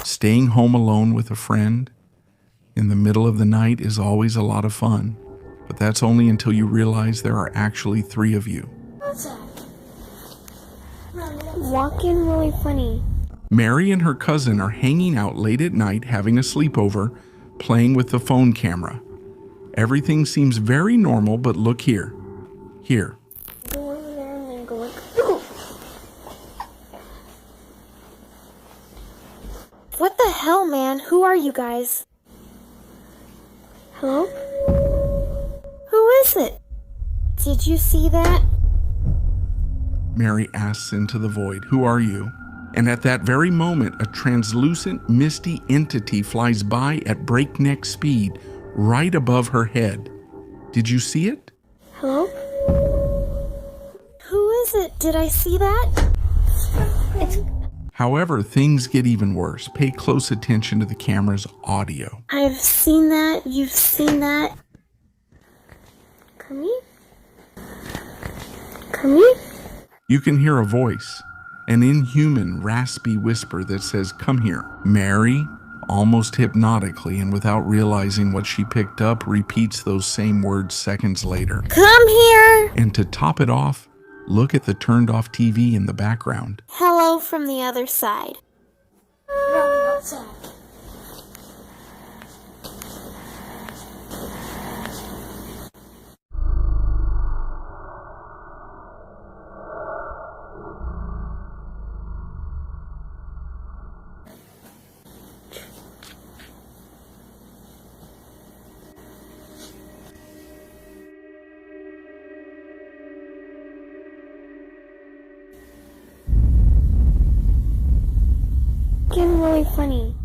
Staying home alone with a friend in the middle of the night is always a lot of fun, but that's only until you realize there are actually 3 of you. What's that? Walking really funny. Mary and her cousin are hanging out late at night having a sleepover, playing with the phone camera. Everything seems very normal, but look here. Here. Go over there and then go like... What the hell, man? Who are you guys? Hello? Who is it? Did you see that? Mary asks into the void, "Who are you?" And at that very moment, a translucent, misty entity flies by at breakneck speed, right above her head. Did you see it? Hello? Who is it? Did I see that? However, things get even worse. Pay close attention to the camera's audio. I've seen that. You've seen that. Come here. Come here. You can hear a voice, an inhuman, raspy whisper that says, "Come here." Mary, almost hypnotically and without realizing what she picked up, repeats those same words seconds later. Come here. And to top it off, look at the turned off TV in the background. Hello from the other side. Really outside. Getting really funny.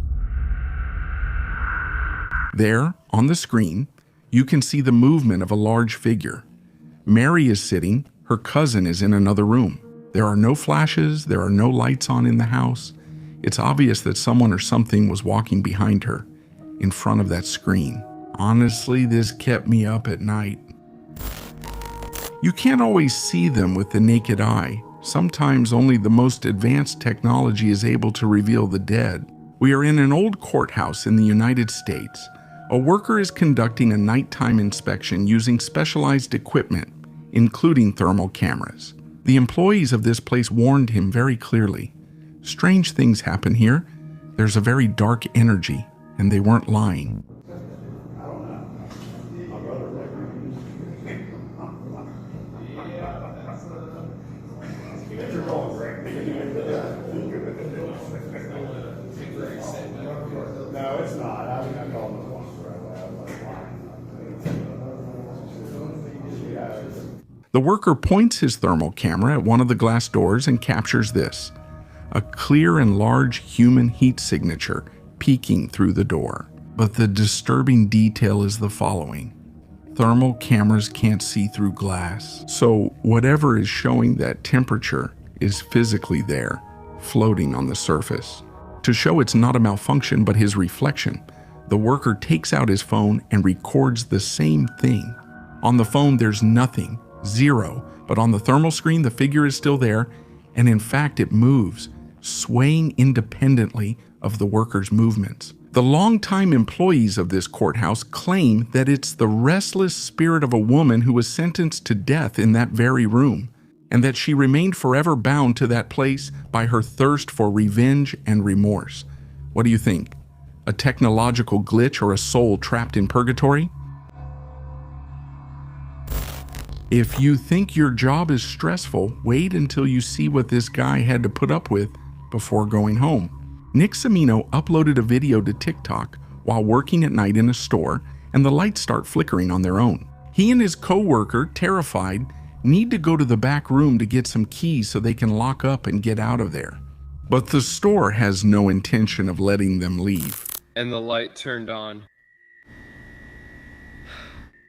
There, on the screen, you can see the movement of a large figure. Mary is sitting, her cousin is in another room. There are no flashes, there are no lights on in the house. It's obvious that someone or something was walking behind her, in front of that screen. Honestly, this kept me up at night. You can't always see them with the naked eye. Sometimes only the most advanced technology is able to reveal the dead. We are in an old courthouse in the United States. A worker is conducting a nighttime inspection using specialized equipment, including thermal cameras. The employees of this place warned him very clearly. Strange things happen here. There's a very dark energy, and they weren't lying. No, it's not. I called him once. The worker points his thermal camera at one of the glass doors and captures this, a clear and large human heat signature peeking through the door. But the disturbing detail is the following. Thermal cameras can't see through glass, so whatever is showing that temperature is physically there, floating on the surface. To show it's not a malfunction but his reflection, the worker takes out his phone and records the same thing. On the phone there's nothing, zero, but on the thermal screen the figure is still there, and in fact it moves, swaying independently of the worker's movements. The longtime employees of this courthouse claim that it's the restless spirit of a woman who was sentenced to death in that very room, and that she remained forever bound to that place by her thirst for revenge and remorse. What do you think? A technological glitch or a soul trapped in purgatory? If you think your job is stressful, wait until you see what this guy had to put up with before going home. Nick Cimino uploaded a video to TikTok while working at night in a store, and the lights start flickering on their own. He and his co-worker, terrified, need to go to the back room to get some keys so they can lock up and get out of there. But the store has no intention of letting them leave. And the light turned on.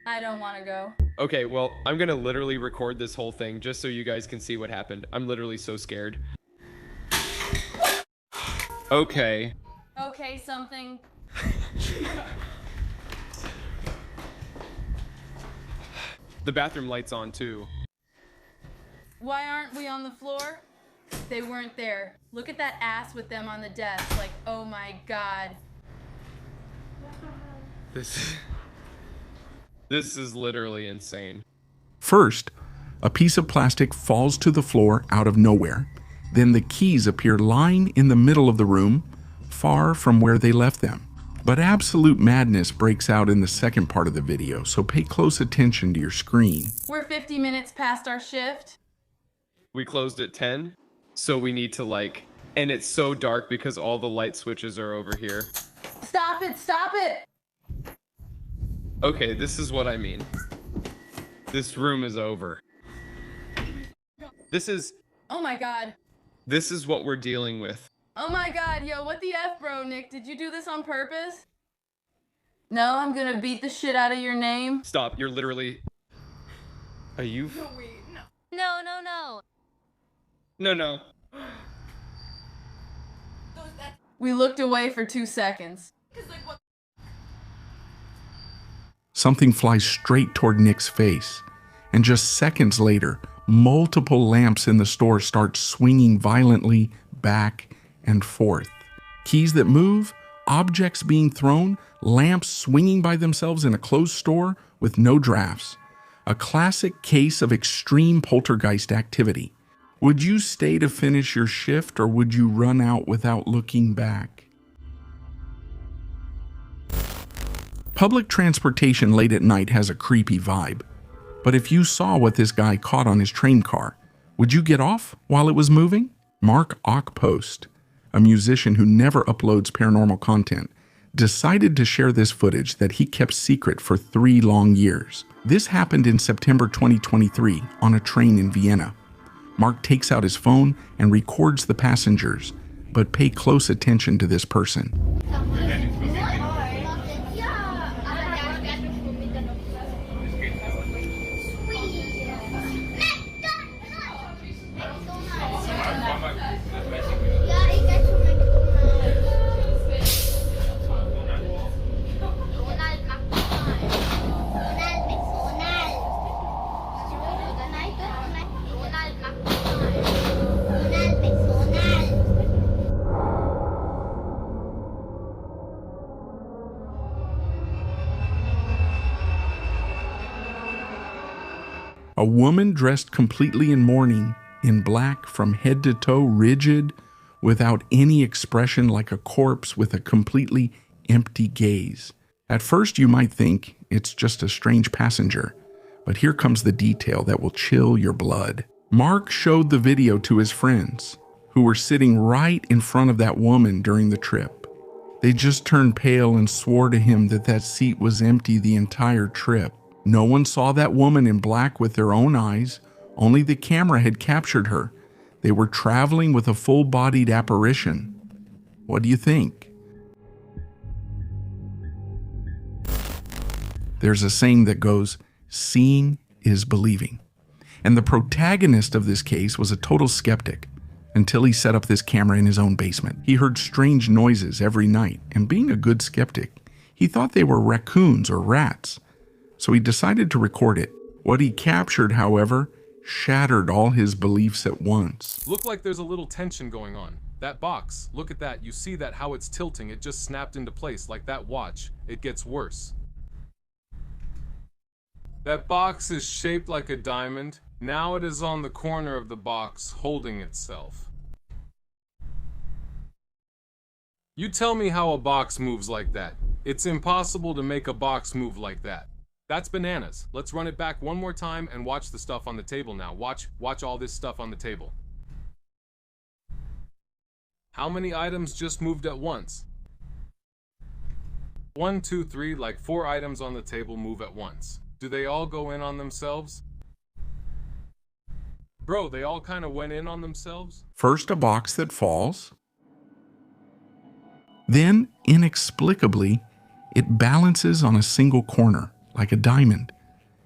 I don't want to go. Okay, well, I'm gonna literally record this whole thing just so you guys can see what happened. I'm literally so scared. Okay. Okay, something. The bathroom light's on too. Why aren't we on the floor? They weren't there. Look at that ass with them on the desk. Like, oh my god. This is literally insane. First, a piece of plastic falls to the floor out of nowhere. Then the keys appear lying in the middle of the room, far from where they left them. But absolute madness breaks out in the second part of the video, so pay close attention to your screen. We're 50 minutes past our shift. We closed at 10, so we need to like, and it's so dark because all the light switches are over here. Stop it, stop it! Okay, this is what I mean. This room is over. This is Oh my god. what we're dealing with. Oh my god, yo, what the F, bro, Nick? Did you do this on purpose? No, I'm gonna beat the shit out of your name. Stop, you're literally... Are you... No, no, no. No. We looked away for 2 seconds. Something flies straight toward Nick's face, and just seconds later, multiple lamps in the store start swinging violently back and forth. Keys that move, objects being thrown, lamps swinging by themselves in a closed store with no drafts. A classic case of extreme poltergeist activity. Would you stay to finish your shift, or would you run out without looking back? Public transportation late at night has a creepy vibe. But if you saw what this guy caught on his train car, would you get off while it was moving? Mark Ockpost, a musician who never uploads paranormal content, decided to share this footage that he kept secret for 3 long years. This happened in September 2023 on a train in Vienna. Mark takes out his phone and records the passengers, but pay close attention to this person. A woman dressed completely in mourning, in black from head to toe, rigid, without any expression, like a corpse with a completely empty gaze. At first you might think it's just a strange passenger, but here comes the detail that will chill your blood. Mark showed the video to his friends, who were sitting right in front of that woman during the trip. They just turned pale and swore to him that that seat was empty the entire trip. No one saw that woman in black with their own eyes. Only the camera had captured her. They were traveling with a full-bodied apparition. What do you think? There's a saying that goes, seeing is believing. And the protagonist of this case was a total skeptic until he set up this camera in his own basement. He heard strange noises every night, and being a good skeptic, he thought they were raccoons or rats. So he decided to record it. What he captured, however, shattered all his beliefs at once. Look like there's a little tension going on. That box, look at that. You see that how it's tilting? It just snapped into place like that watch. It gets worse. That box is shaped like a diamond. Now it is on the corner of the box, holding itself. You tell me how a box moves like that. It's impossible to make a box move like that. That's bananas. Let's run it back one more time and watch the stuff on the table now. Watch all this stuff on the table. How many items just moved at once? 1, 2, 3, like 4 items on the table move at once. Do they all go in on themselves? Bro, they all kind of went in on themselves? First a box that falls. Then, inexplicably, it balances on a single corner, like a diamond.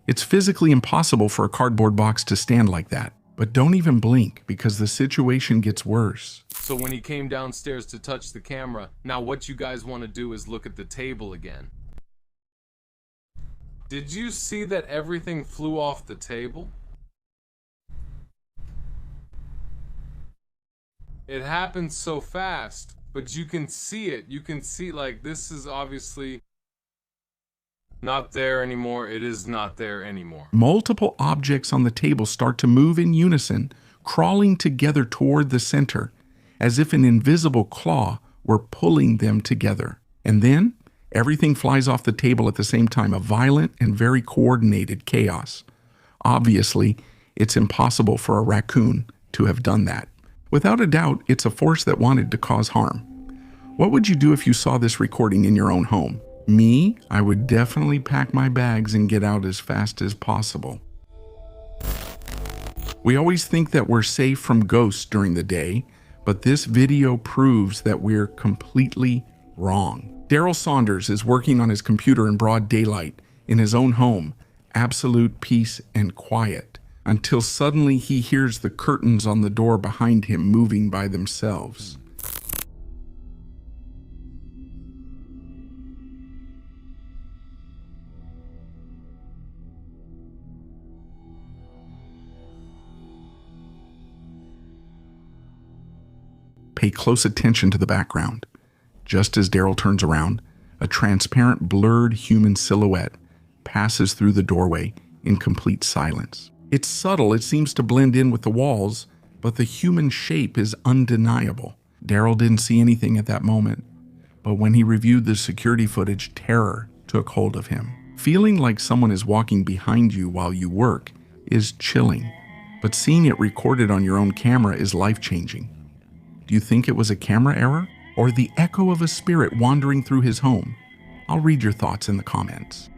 It's physically impossible for a cardboard box to stand like that. But don't even blink, because the situation gets worse. So when he came downstairs to touch the camera, now what you guys want to do is look at the table again. Did you see that everything flew off the table? It happens so fast, but you can see it. You can see, like, this is obviously not there anymore. It is not there anymore. Multiple objects on the table start to move in unison, crawling together toward the center, as if an invisible claw were pulling them together. And then, everything flies off the table at the same time, a violent and very coordinated chaos. Obviously, it's impossible for a raccoon to have done that. Without a doubt, it's a force that wanted to cause harm. What would you do if you saw this recording in your own home? Me, I would definitely pack my bags and get out as fast as possible. We always think that we're safe from ghosts during the day, but this video proves that we're completely wrong. Daryl Saunders is working on his computer in broad daylight in his own home, absolute peace and quiet, until suddenly he hears the curtains on the door behind him moving by themselves. Pay close attention to the background. Just as Daryl turns around, a transparent, blurred human silhouette passes through the doorway in complete silence. It's subtle, it seems to blend in with the walls, but the human shape is undeniable. Daryl didn't see anything at that moment, but when he reviewed the security footage, terror took hold of him. Feeling like someone is walking behind you while you work is chilling, but seeing it recorded on your own camera is life-changing. Do you think it was a camera error or the echo of a spirit wandering through his home? I'll read your thoughts in the comments.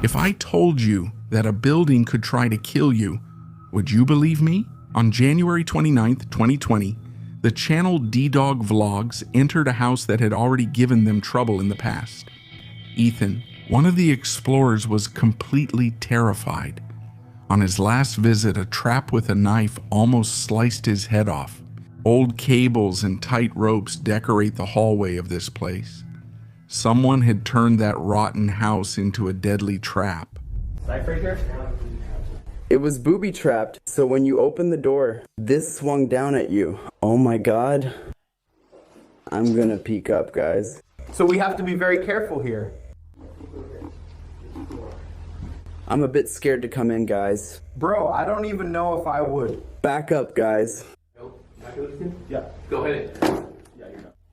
If I told you that a building could try to kill you, would you believe me? On January 29th, 2020, the channel D-Dog Vlogs entered a house that had already given them trouble in the past. Ethan, one of the explorers, was completely terrified. On his last visit, a trap with a knife almost sliced his head off. Old cables and tight ropes decorate the hallway of this place. Someone had turned that rotten house into a deadly trap. It was booby-trapped, so when you opened the door, this swung down at you. Oh my god. I'm gonna peek up, guys. So we have to be very careful here. I'm a bit scared to come in, guys. Bro, I don't even know if I would. Back up, guys. Yeah. Go ahead.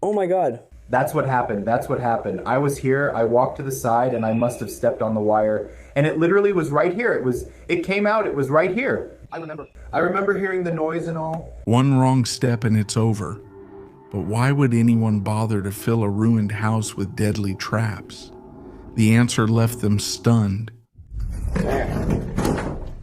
Oh my god. That's what happened. That's what happened. I was here, I walked to the side, and I must have stepped on the wire. And it literally was right here. It came out, it was right here. I remember hearing the noise and all. One wrong step and it's over. But why would anyone bother to fill a ruined house with deadly traps? The answer left them stunned.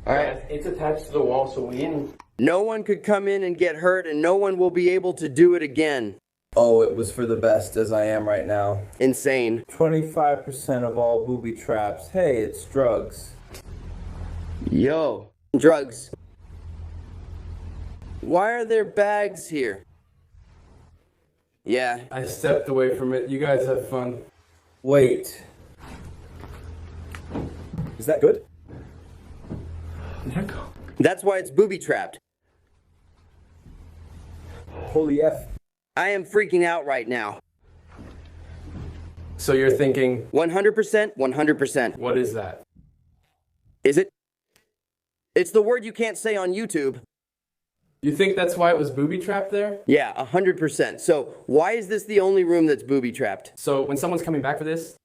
Alright, it's attached to the wall, so we didn't. No one could come in and get hurt, and no one will be able to do it again. Oh, it was for the best as I am right now. Insane. 25% of all booby traps. Hey, it's drugs. Yo. Drugs. Why are there bags here? Yeah. I stepped away from it. You guys have fun. Wait. Is that good? Echo. That's why it's booby-trapped. Holy F. I am freaking out right now. So you're thinking 100%, 100%. what is that? Is it? It's the word you can't say on YouTube. You think that's why it was booby-trapped there? Yeah, 100%. So why is this the only room that's booby-trapped? So when someone's coming back for this,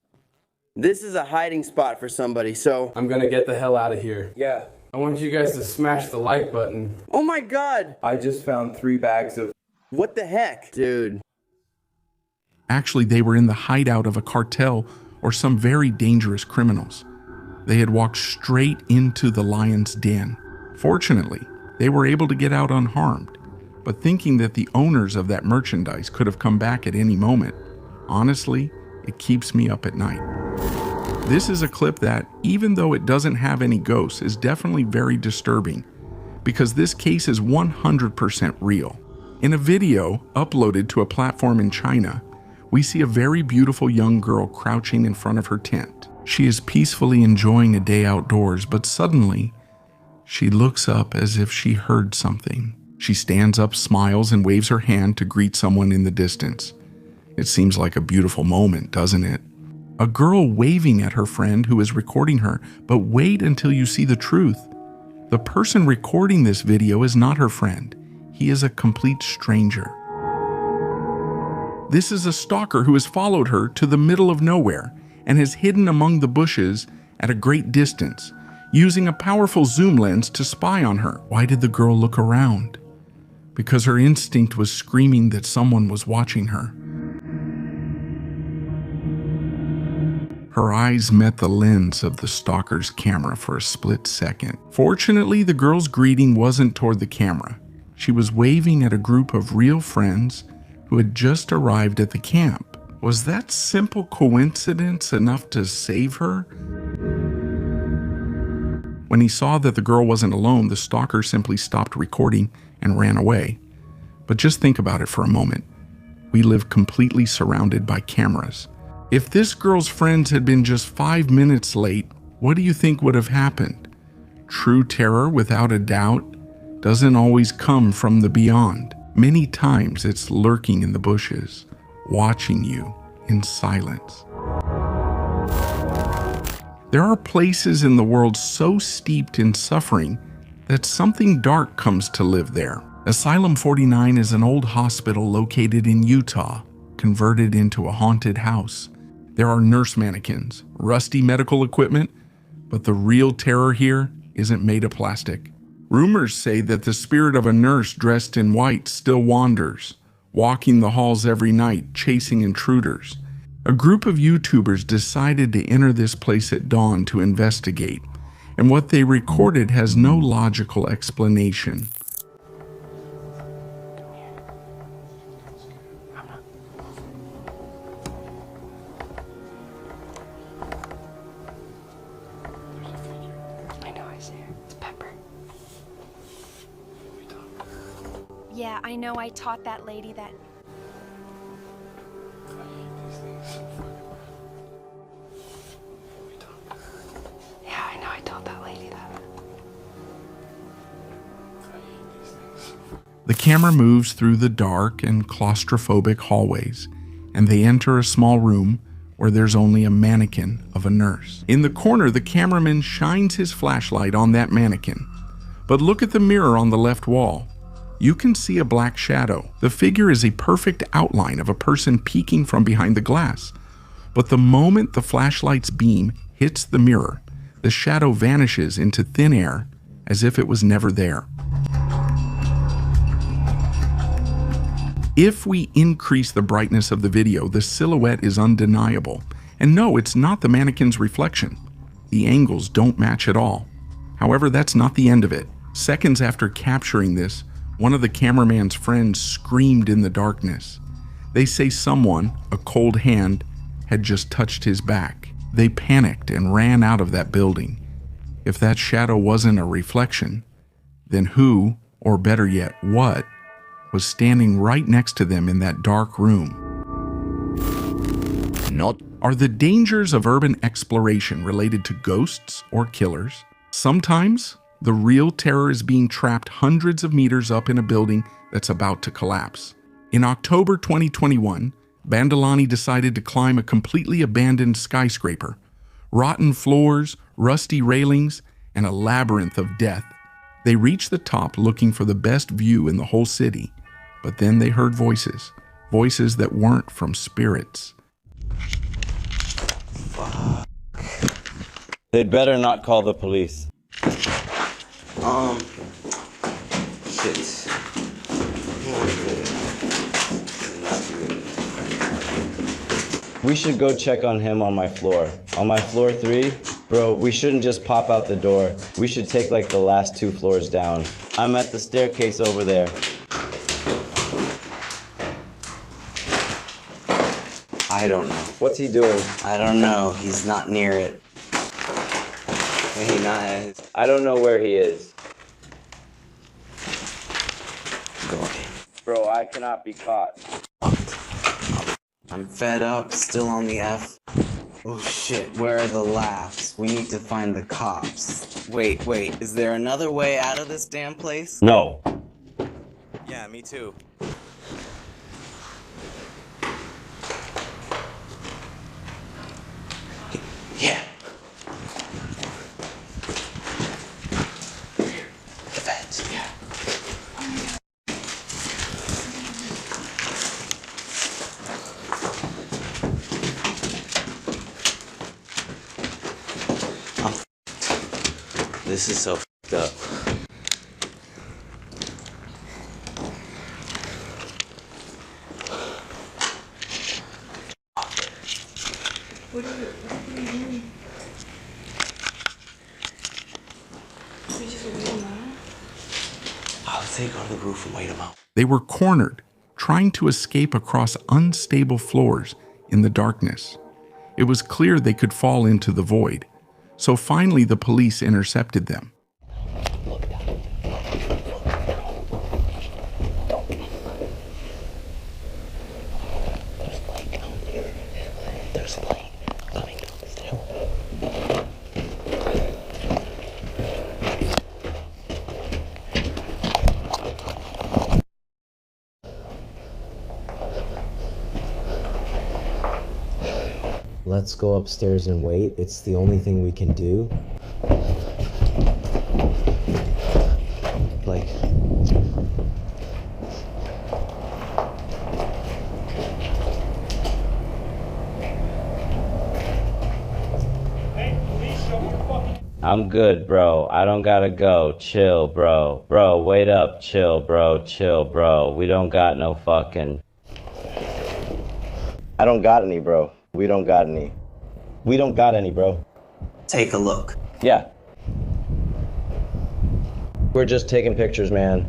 This is a hiding spot for somebody, so... I'm gonna get the hell out of here. Yeah. I want you guys to smash the like button. Oh my god! I just found 3 bags of... What the heck? Dude. Actually, they were in the hideout of a cartel or some very dangerous criminals. They had walked straight into the lion's den. Fortunately, they were able to get out unharmed, but thinking that the owners of that merchandise could have come back at any moment, honestly, it keeps me up at night. This is a clip that, even though it doesn't have any ghosts, is definitely very disturbing because this case is 100% real. In a video uploaded to a platform in China, we see a very beautiful young girl crouching in front of her tent. She is peacefully enjoying a day outdoors, but suddenly, she looks up as if she heard something. She stands up, smiles, and waves her hand to greet someone in the distance. It seems like a beautiful moment, doesn't it? A girl waving at her friend who is recording her, but wait until you see the truth. The person recording this video is not her friend. He is a complete stranger. This is a stalker who has followed her to the middle of nowhere and has hidden among the bushes at a great distance, using a powerful zoom lens to spy on her. Why did the girl look around? Because her instinct was screaming that someone was watching her. Her eyes met the lens of the stalker's camera for a split second. Fortunately, the girl's greeting wasn't toward the camera. She was waving at a group of real friends who had just arrived at the camp. Was that simple coincidence enough to save her? When he saw that the girl wasn't alone, the stalker simply stopped recording and ran away. But just think about it for a moment. We live completely surrounded by cameras. If this girl's friends had been just 5 minutes late, what do you think would have happened? True terror, without a doubt, doesn't always come from the beyond. Many times it's lurking in the bushes, watching you in silence. There are places in the world so steeped in suffering that something dark comes to live there. Asylum 49 is an old hospital located in Utah, converted into a haunted house. There are nurse mannequins, rusty medical equipment, but the real terror here isn't made of plastic. Rumors say that the spirit of a nurse dressed in white still wanders, walking the halls every night, chasing intruders. A group of YouTubers decided to enter this place at dawn to investigate, and what they recorded has no logical explanation. Yeah, I know I taught that lady that. Yeah, I know I taught that lady that. The camera moves through the dark and claustrophobic hallways, and they enter a small room where there's only a mannequin of a nurse. In the corner, the cameraman shines his flashlight on that mannequin. But look at the mirror on the left wall. You can see a black shadow. The figure is a perfect outline of a person peeking from behind the glass. But the moment the flashlight's beam hits the mirror, the shadow vanishes into thin air as if it was never there. If we increase the brightness of the video, the silhouette is undeniable. And no, it's not the mannequin's reflection. The angles don't match at all. However, that's not the end of it. Seconds after capturing this, one of the cameraman's friends screamed in the darkness. They say someone, a cold hand, had just touched his back. They panicked and ran out of that building. If that shadow wasn't a reflection, then who, or better yet, what, was standing right next to them in that dark room? Are the dangers of urban exploration related to ghosts or killers? Sometimes, the real terror is being trapped hundreds of meters up in a building that's about to collapse. In October 2021, Bandolani decided to climb a completely abandoned skyscraper. Rotten floors, rusty railings, and a labyrinth of death. They reached the top looking for the best view in the whole city, but then they heard voices. Voices that weren't from spirits. Fuck. They'd better not call the police. Shit. We should go check on him on my floor. On my floor 3, bro, we shouldn't just pop out the door. We should take like the last 2 floors down. I'm at the staircase over there. I don't know. What's he doing? I don't know. He's not near it. I don't know where he is. Go away. Bro, I cannot be caught. I'm fed up, still on the F. Oh shit, where are the laughs? We need to find the cops. Wait, is there another way out of this damn place? No. Yeah, me too. Yeah. The feds. Yeah. This is so f***ed up. What are you doing? Should we just wait him out? I'll take on the roof and wait him out. They were cornered, trying to escape across unstable floors in the darkness. It was clear they could fall into the void, so finally the police intercepted them. Let's go upstairs and wait. It's the only thing we can do. Like... I'm good, bro. I don't gotta go. Chill, bro. Bro, wait up. Chill, bro. Chill, bro. We don't got no fucking... I don't got any, bro. We don't got any. We don't got any, bro. Take a look. Yeah. We're just taking pictures, man.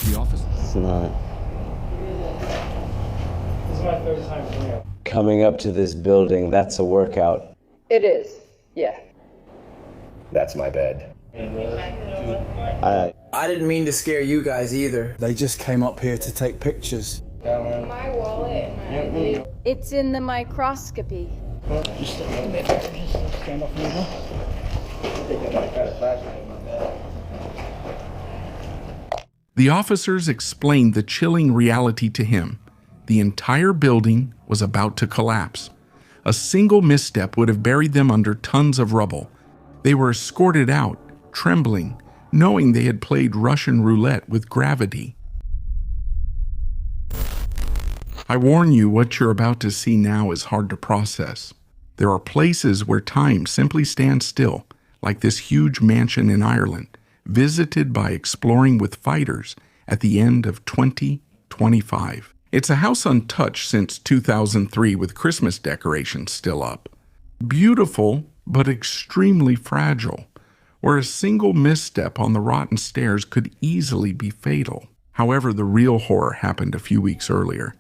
The office. It's not. This is my third time coming up. Coming up to this building, that's a workout. It is, yeah. That's my bed. I didn't mean to scare you guys either. They just came up here to take pictures. My wallet and my ID. It's in the microscopy. Just a little bit. Just stand up a little. The officers explained the chilling reality to him. The entire building was about to collapse. A single misstep would have buried them under tons of rubble. They were escorted out, trembling, knowing they had played Russian roulette with gravity. I warn you, what you're about to see now is hard to process. There are places where time simply stands still, like this huge mansion in Ireland, visited by Exploring with Fighters at the end of 2025. It's a house untouched since 2003 with Christmas decorations still up. Beautiful, but extremely fragile, where a single misstep on the rotten stairs could easily be fatal. However, the real horror happened a few weeks earlier,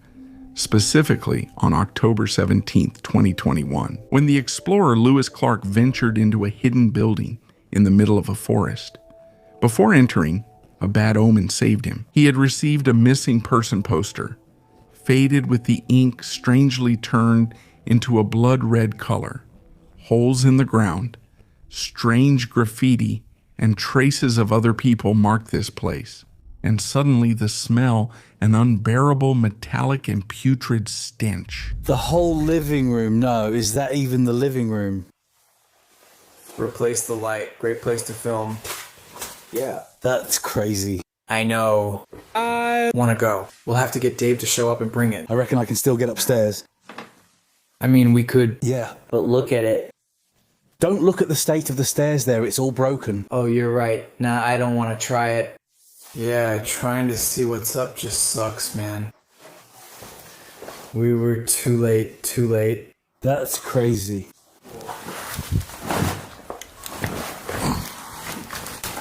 specifically on October 17, 2021, when the explorer Lewis Clark ventured into a hidden building in the middle of a forest. Before entering, a bad omen saved him. He had received a missing person poster, faded with the ink strangely turned into a blood-red color, holes in the ground, strange graffiti, and traces of other people marked this place. And suddenly the smell, an unbearable metallic and putrid stench. The whole living room, no, is that even the living room? Replace the light. Great place to film. Yeah. That's crazy. I know. I want to go. We'll have to get Dave to show up and bring it. I reckon I can still get upstairs. I mean, we could. Yeah. But look at it. Don't look at the state of the stairs there, it's all broken. Oh, you're right. Nah, I don't want to try it. Yeah, trying to see what's up just sucks, man. We were too late. That's crazy.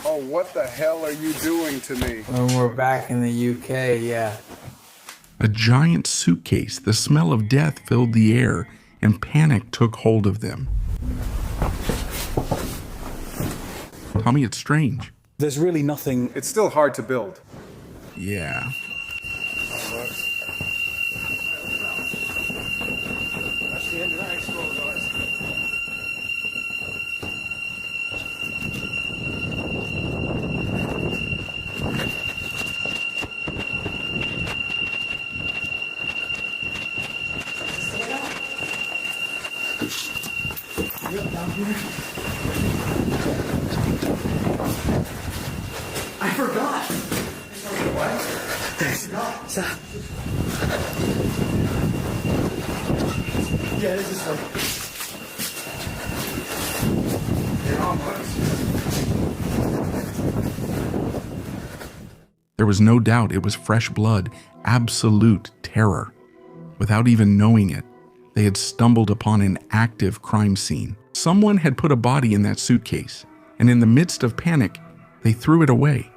Oh, what the hell are you doing to me? When we're back in the UK, yeah. A giant suitcase, the smell of death filled the air, and panic took hold of them. Tommy, it's strange. There's really nothing... It's still hard to build. Yeah. Stairs. Stop. Yeah, this is her. There was no doubt it was fresh blood, absolute terror. Without even knowing it, they had stumbled upon an active crime scene. Someone had put a body in that suitcase, and in the midst of panic, they threw it away.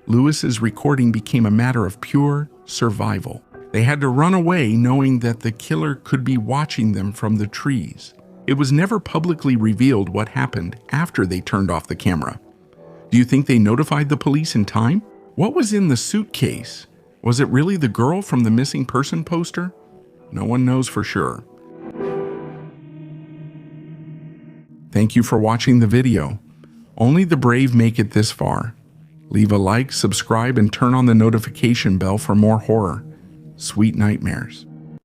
Lewis's recording became a matter of pure survival. They had to run away knowing that the killer could be watching them from the trees. It was never publicly revealed what happened after they turned off the camera. Do you think they notified the police in time? What was in the suitcase? Was it really the girl from the missing person poster? No one knows for sure. Thank you for watching the video. Only the brave make it this far. Leave a like, subscribe, and turn on the notification bell for more horror. Sweet nightmares.